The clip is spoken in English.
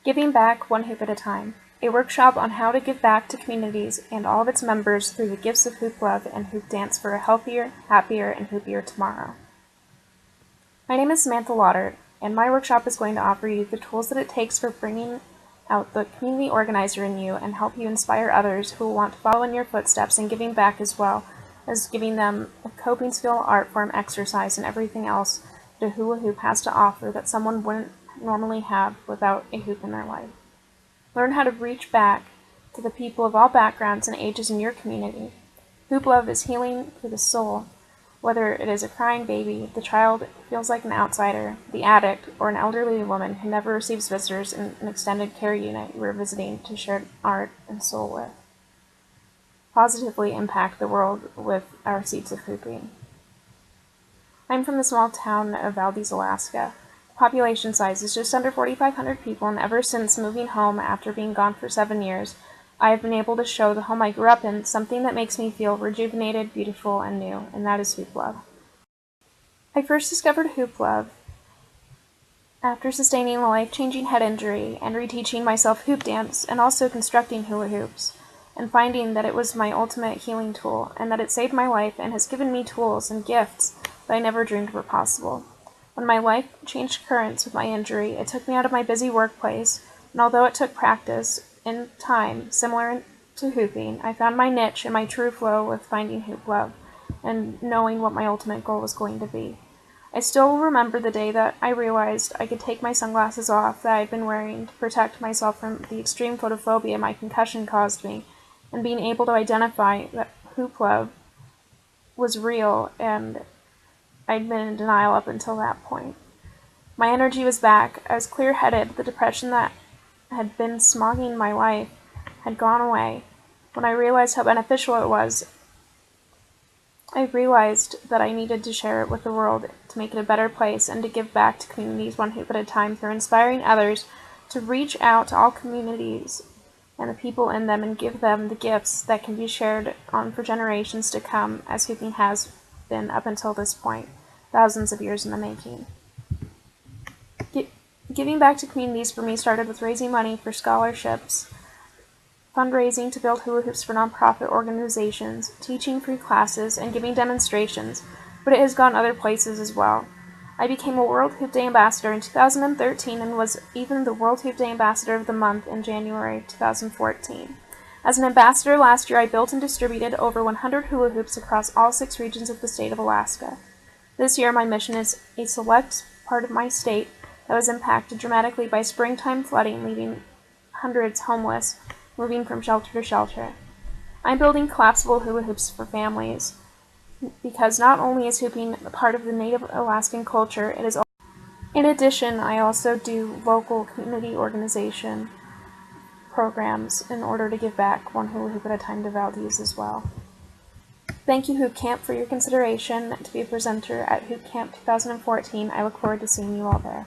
Giving Back One Hoop at a Time, a workshop on how to give back to communities and all of its members through the gifts of hoop love and hoop dance for a healthier, happier, and hoopier tomorrow. My name is Samantha Laudert, and my workshop is going to offer you the tools that it takes for bringing out the community organizer in you and help you inspire others who will want to follow in your footsteps and giving back as well as giving them a coping skill, art form, exercise, and everything else that a hula hoop has to offer that someone wouldn't normally have without a hoop in their life. Learn how to reach back to the people of all backgrounds and ages in your community. Hoop love is healing for the soul, whether it is a crying baby, the child who feels like an outsider, the addict, or an elderly woman who never receives visitors in an extended care unit you are visiting to share art and soul with. Positively impact the world with our seeds of hooping. I'm from the small town of Valdez, Alaska. The population size is just under 4,500 people, and ever since moving home after being gone for 7 years, I have been able to show the home I grew up in something that makes me feel rejuvenated, beautiful, and new, and that is hoop love. I first discovered hoop love after sustaining a life-changing head injury and reteaching myself hoop dance and also constructing hula hoops, and finding that it was my ultimate healing tool, and that it saved my life and has given me tools and gifts that I never dreamed were possible. When my life changed currents with my injury, it took me out of my busy workplace, and although it took practice and time, similar to hooping, I found my niche and my true flow with finding hoop love, and knowing what my ultimate goal was going to be. I still remember the day that I realized I could take my sunglasses off that I had been wearing to protect myself from the extreme photophobia my concussion caused me, and being able to identify that hoop love was real, and I'd been in denial up until that point. My energy was back. I was clear-headed. The depression that had been smogging my life had gone away. When I realized how beneficial it was, I realized that I needed to share it with the world to make it a better place and to give back to communities one hoop at a time through inspiring others to reach out to all communities and the people in them and give them the gifts that can be shared on for generations to come, as hooping has been up until this point, thousands of years in the making. Giving back to communities for me started with raising money for scholarships, fundraising to build hula hoops for nonprofit organizations, teaching free classes, and giving demonstrations, but it has gone other places as well. I became a World Hoop Day Ambassador in 2013 and was even the World Hoop Day Ambassador of the Month in January 2014. As an ambassador last year, I built and distributed over 100 hula hoops across all 6 regions of the state of Alaska. This year, my mission is a select part of my state that was impacted dramatically by springtime flooding, leaving hundreds homeless, moving from shelter to shelter. I'm building collapsible hula hoops for families, because not only is hooping a part of the native Alaskan culture, it is also. In addition, I also do local community organization programs in order to give back one hula hoop at a time to Valdez as well. Thank you, Hoopcamp, for your consideration to be a presenter at Hoopcamp 2014. I look forward to seeing you all there.